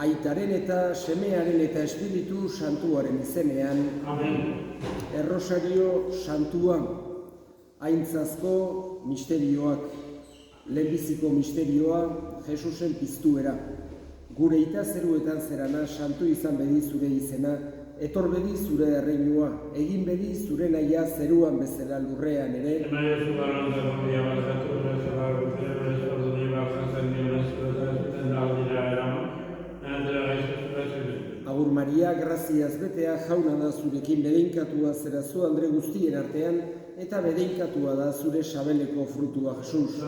Aitaren eta semearen eta Espiritu Santuaren izenean. Amen. Errosario Santua, aintzazko misterioak, lehenbiziko misterioa, Jesusen piztuera. Gure ita zeruetan zerana, santu izan bedi zure izena, etor bedi zure erreinua, egin bedi zure nahia zeruan bezala lurrean ere. Agur Maria, graziaz betea, jauna da zurekin bedeinkatua zera zu Andre guztien artean, eta bedeinkatua da zure sabeleko frutua Jesus.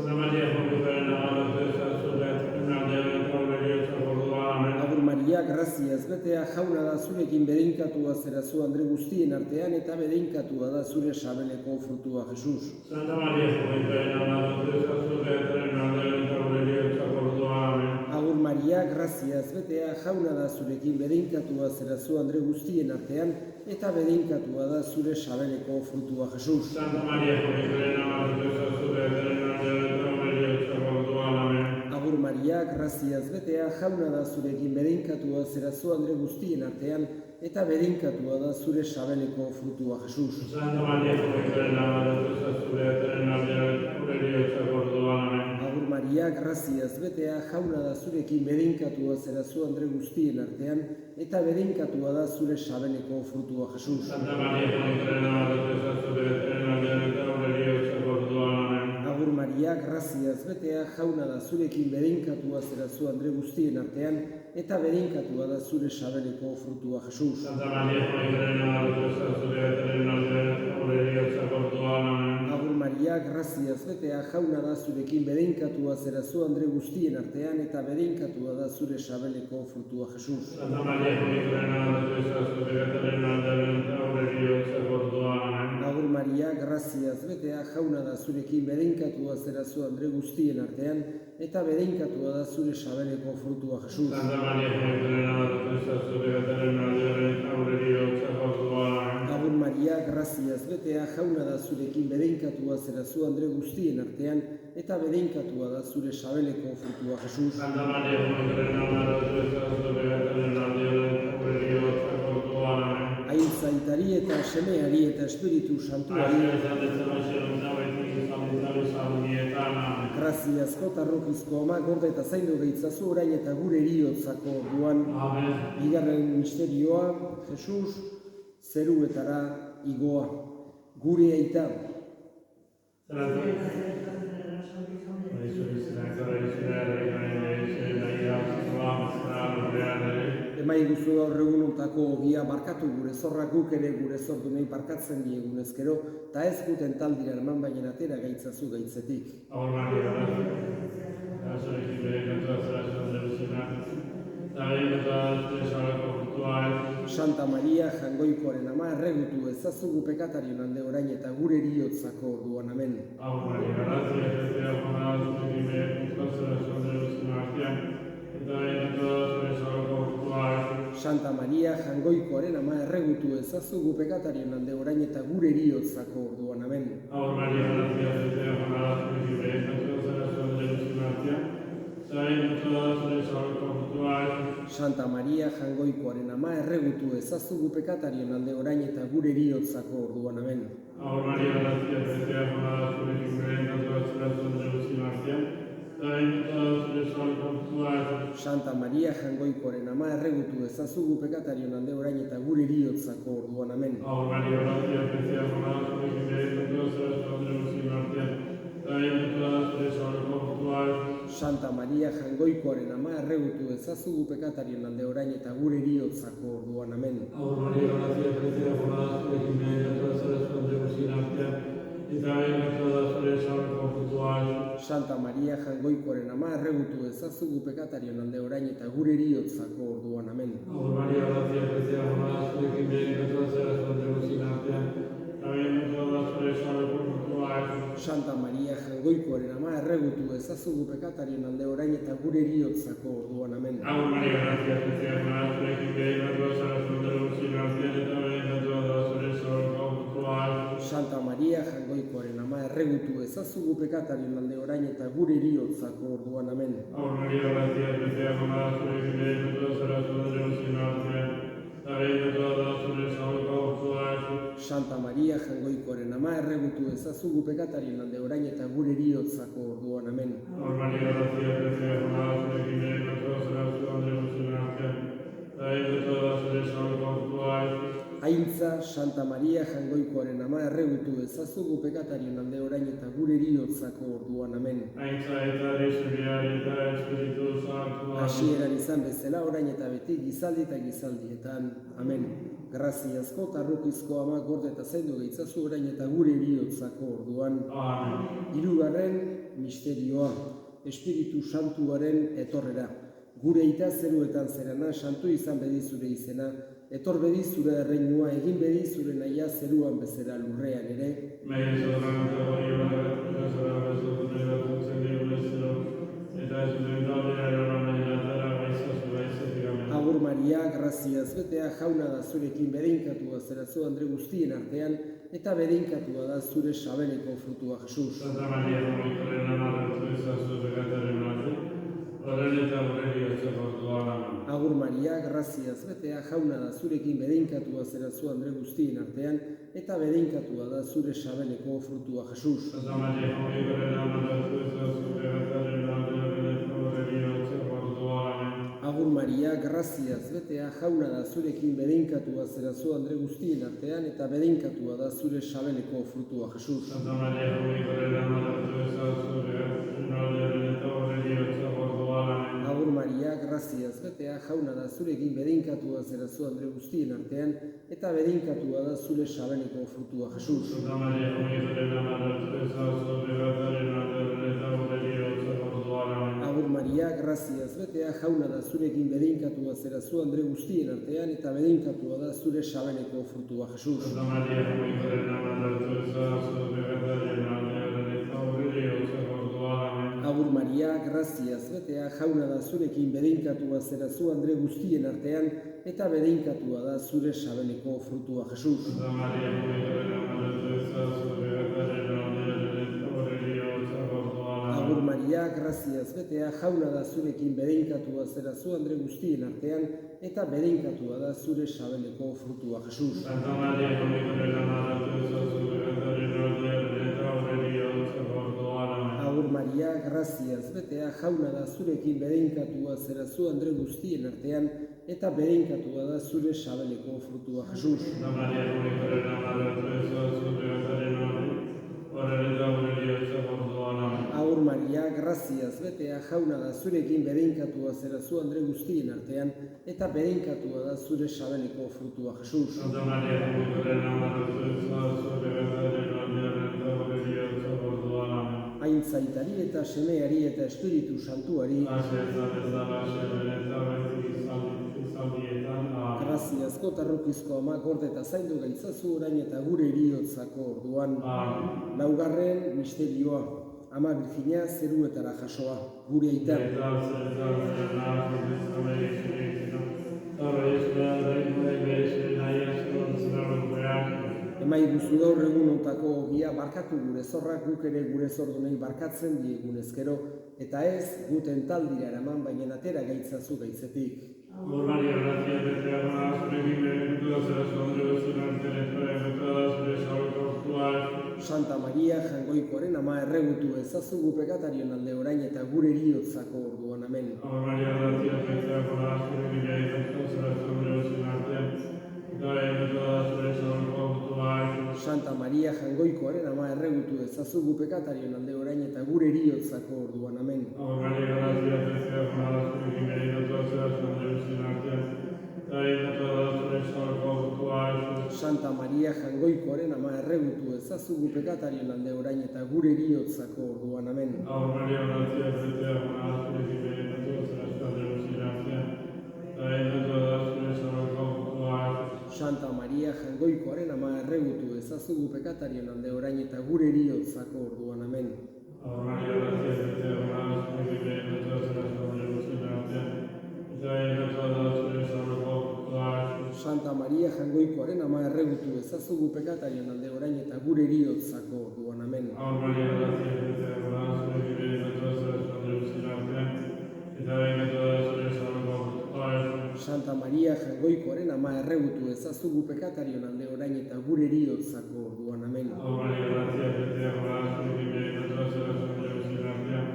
Agur Maria, graziaz betea, jauna da zurekin bedeinkatua zera zu Andre guztien artean, eta bedeinkatua da zure sabeleko frutua Jesus. Agur Maria, graziaz betea, jauna da zurekin bedeinkatua zera zu Andre guztien artean, eta bedeinkatua da zure sabeleko frutua Jesus. Agur Maria, graziaz betea, jauna da zurekin bedeinkatua zera zu Andre guztien artean, eta bedeinkatua da zure sabeleko frutua Jesus. Agur Maria, graziaz betea, jauna da zurekin bedeinkatua zera zu Andre guztien artean, eta bedeinkatua da zure sabeleko frutua Jesus. Agur Maria, graziaz betea, jauna da zurekin bedeinkatua zera zu Andre guztien artean, eta bedeinkatua da zure sabeleko frutua Jesus. Agur Maria, graziaz betea, jauna da zurekin bedeinkatua zera zu Andre guztien artean, eta bedeinkatua da zure sabeleko frutua Jesus. Agur Maria, graziaz betea, jauna da zurekin bedeinkatua zera zu Andre guztien artean, eta bedeinkatua da zure sabeleko frutua Jesus. Agur Maria, graziaz betea, jauna da zurekin bedeinkatua zera zu Andre guztien artean, eta bedeinkatua da zure sabeleko frutua Jesus. Aintzaitari eta semeari eta Espiritu Santuari, graziazko eta rokizko ama gorde eta zaindu gaitzazu orain eta gure eriotzako orduan. Bigarren misterioa, Jesus zeruetara igoa, gure aita. Emai guzu gaur egunotako ogia barkatu gure zorrak, guk ere gure zordunei barkatzen diegun ezkero, eta ez guten taldira eman baina atera gaitzazu gaitzetik. Santa Maria, jangoikoaren ama, erregutu ezazugu pekatarion alde orain eta gure eriotzako orduan, amen. Santa Maria, jangoikoaren ama, erregutu ezazugu pekatarion alde orain eta gure eriotzako orduan, amen. Santa Maria, jangoikoaren ama, erregutu ezazugu pekatarion alde orain eta gure eriotzako orduan, amen. Santa Maria, jangoikoaren ama, erregutu ezazugu pekatarion alde orain eta gure eriotzako orduan, amen. Santa Maria, jangoikoaren ama, erregutu ezazugu pekatarion alde orain eta gure eriotzako orduan, amen. Santa Maria, jangoikoaren ama, erregutu ezazugu pekatarion alde orain eta gure eriotzako orduan, amen. Santa Maria, jangoikoaren ama, erregutu ezazugu pekatarion alde orain eta gure eriotzako orduan, amen. Santa Maria Jaungoikoaren ama, erregutu ezazu gu pekatarien alde orain eta gure heriotzako orduan. Amen. Aur Maria, gratia plena, Dominus Santa Maria Jaungoikoaren ama, erregutu ezazu gu pekatarien alde orain eta gure heriotzako orduan. Amen. Aur Maria, gratia plena, Aintza Santa Maria Jaungoikoaren ama, erregutu ezazu gu pekatarien alde orain eta gure heriotzako orduan. Amen. Aintza eta Eusebia eta Espiritu Santua. Hasieran izan bezala orain eta beti gizaldi eta gizaldietan. Amen. Graziazko eta rukizko ama gorde eta zaindu gaitzazu orain eta gure heriotzako orduan. Amen. Hirugarren misterioa, Espiritu Santuaren etorrera. Gure ita zeruetan zerana, santu izan bedi zure izena, etor bedi zure erreinua, egin bedi zure nahia zeruan bezera lurrean ere. Agur Maria, graziaz betea, jauna da zurekin bedeinkatua zerazu Andre guztien artean, eta bedeinkatua da zure sabeleko frutua Jesus. Santa Maria, Agur Maria, graziaz betea, jauna da zurekin bedeinkatua zerazu Andre guztien artean, eta bedeinkatua da zure sabeleko frutua Jesus. Santa Maria, Agur Maria, graziaz betea, jauna da zurekin bedeinkatua zerazu Andre guztien artean, eta bedeinkatua da zure sabeleko frutua Jesus. Santa Maria, Agur Maria, graziaz betea, jauna da zurekin bedeinkatua zerazu Andre guztien artean, eta bedeinkatua da zure sabeleko frutua Jesus. Santa Maria, Agur Maria, graziaz betea, jauna da zurekin bedeinkatua zerazu Andre guztien artean, eta bedeinkatua da zure sabeleko frutua Jesus. Santa Maria, Agur Maria, graziaz betea, jauna da zurekin bedeinkatua zerazu Andre guztien artean, eta bedeinkatua da zure sabeleko frutua Jesus. Santa Maria, Agur Maria, graziaz betea, jauna da zurekin bedeinkatua zerazu Andre guztien artean, eta bedeinkatua da zure sabeleko frutua Jesus. Santa Maria, Agur Maria, graziaz betea, jauna da zurekin bedeinkatua zerazu Andre guztien artean, eta bedeinkatua da zure sabeleko frutua Jesus. Santa Maria, Agur Maria, graziaz betea, jauna da zurekin bedeinkatua zerazu Andre guztien artean, eta bedeinkatua da zure sabeleko frutua Jesus. Santa Maria, Aintzaitari eta semeari eta Espiritu Santuari, graziazko eta rukizko ama gorde eta zaindu gaitzazu orain eta gure heriotzako orduan. Laugarren misterioa, ama Virgina zeruetara jasoa, gure aita. Emaiguzu gaur egunontako ogia barkatu gure zorrak, guk ere gure zordunei barkatzen diegun ezkero, eta ez guten taldira eraman, baina atera gaitzazu gaitzetik. Santa Maria Jaungoikoaren ama, erregutu ezazu gu pekatarien alde orain eta gure heriotzako orduan. Amen. Santa Maria Jaungoikoaren ama, erregutu ezazu gu pekatarien alde orain eta gure heriotzako orduan. Amen. Santa Maria Jaungoikoaren ama, erregutu ezazu gu pekatarien alde orain eta gure heriotzako orduan. Amen. Santa Maria Jaungoikoaren ama, erregutu ezazu gu pekatarien alde orain eta gure heriotzako orduan. Amen. portuaix. Santa Maria Jangoikoaren ama erregutu ezazugu pekatarien alde orain eta gure eriotzako orduan. Amen. Aur Maria, gracia plena, zure giberetan zara zure artean, eta behinatu da zure salako portuaix. Santa Maria Jangoikoaren ama erregutu ezazugu pekatarien alde orain eta gure eriotzako orduan. Amen. Aur Maria, gracia plena, zure giberetan zara zure artean,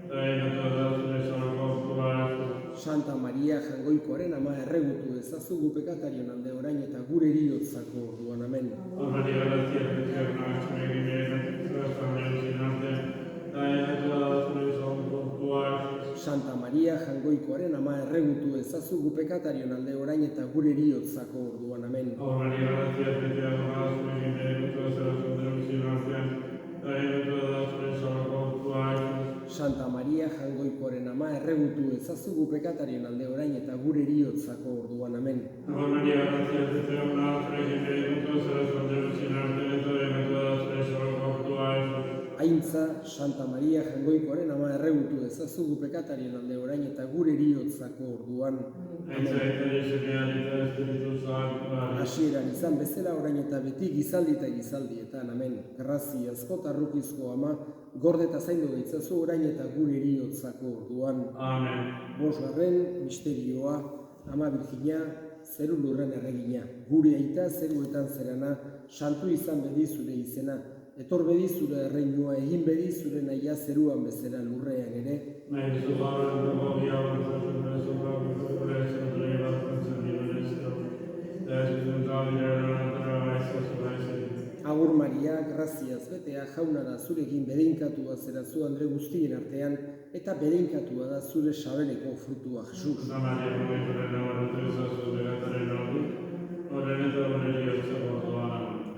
eta behinatu da zure salako portuaix. Santa Maria Jangoikoaren ama erregutu ezazugu pekatarien alde orain eta gure eriotzako orduan. Amen. Aur Maria, gracia plena, zure giberetan zara zure artean, eta behinatu da zure salako portuaix. Santa Maria Jangoikoaren ama erregutu ezazugu pekatarien alde orain eta gure eriotzako orduan. Amen. Aur Maria, gracia plena, zure giberetan zara zure artean, eta behinatu da zure salako portuaix. Santa Maria Jangoikoaren ama erregutu ezazugu pekatarien alde orain eta gure eriotzako orduan. Amen. Aur Maria, gracia plena, zure giberetan zara zure artean, eta behinatu da zure salako portuaix. Aintza, Santa Maria Jangoikoaren ama erregutu ezazugu pekatarien alde orain eta gure eriotzako orduan. Hasieran izan bezala orain eta beti gizaldi eta gizaldietan. Amen. Grazia asko tarrukizko ama, gorde eta zaindu gaitzazu orain eta gure eriotzako orduan. Amen. Bosgarren misterioa, ama Virgina, zeru lurren erregina. Gure aita zeruetan zerana, santu izan bedi zure izena. Etor bedi zure erreinua, egin bedi zure nahia zeruan bezala lurrean ere. Agur Maria, graziaz betea, jauna da zurekin bedeinkatua zera zu Andre guztien artean, eta bedeinkatua da zure sabeleko frutua, Jesus.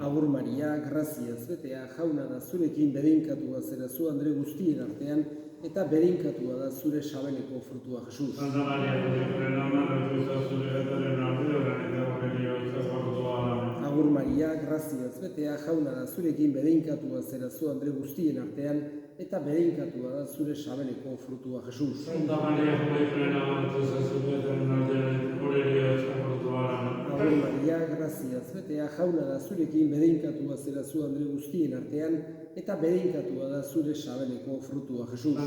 Agur Maria, graziaz betea, jauna da zurekin bedeinkatua zera zu Andre guztien artean, eta bedeinkatua da zure sabeleko frutua, Jesus. Agur Maria, graziaz betea, jauna da zurekin bedeinkatua zera zu Andre guztien artean, eta bedeinkatua da zure sabeleko frutua, Jesus. Agur Maria, graziaz betea, jauna da zurekin bedeinkatua zera zu Andre guztien artean, eta bedeinkatua da zure sabeleko frutua, Jesus.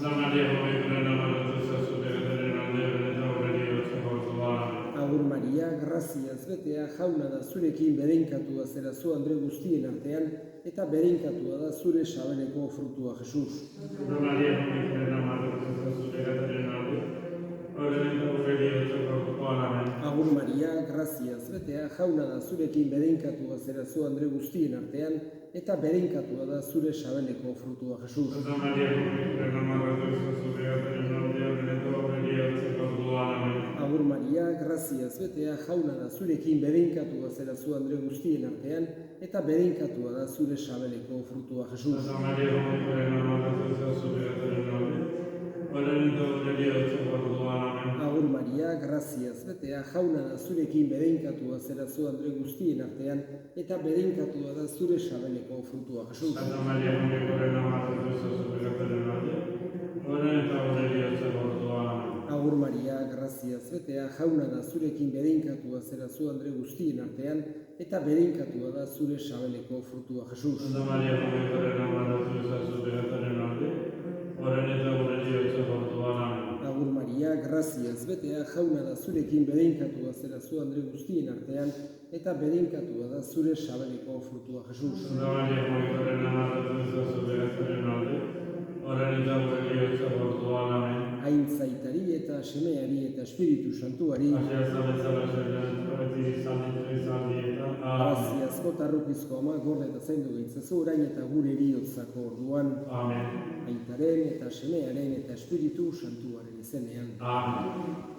Agur Maria, graziaz betea, jauna da zurekin bedeinkatua zera zu Andre guztien artean, eta bedeinkatua da zure sabeleko frutua, Jesus. Agur Maria, graziaz betea, jauna da zurekin bedeinkatua zera zu Andre guztien artean, eta bedeinkatua da zure sabeleko frutua, Jesus. Agur Maria, graziaz betea, jauna da zurekin bedeinkatua zera zu Andre guztien artean, eta bedeinkatua da zure sabeleko frutua, Jesus. Agur Maria, graziaz betea, jauna da zurekin bedeinkatua zera zu Andre guztien artean, eta bedeinkatua da zure sabeleko frutua, Jesus. Agur Maria, graziaz betea, jauna da zurekin bedeinkatua zera zu Andre guztien artean, eta bedeinkatua da zure sabeleko frutua, Jesus. Agur Maria, graziaz betea, jauna da zurekin bedeinkatua zera zu Andre guztien artean, eta bedeinkatua da zure sabeleko frutua, Jesus. Aintzaitari eta semeari eta Espiritu Santuari, graziazko tarrukizko ama, gorde eta zaindu gaitzazu orain eta gure eriotzako orduan. Aitaren eta semearen eta Espiritu Santuaren izenean. Amen.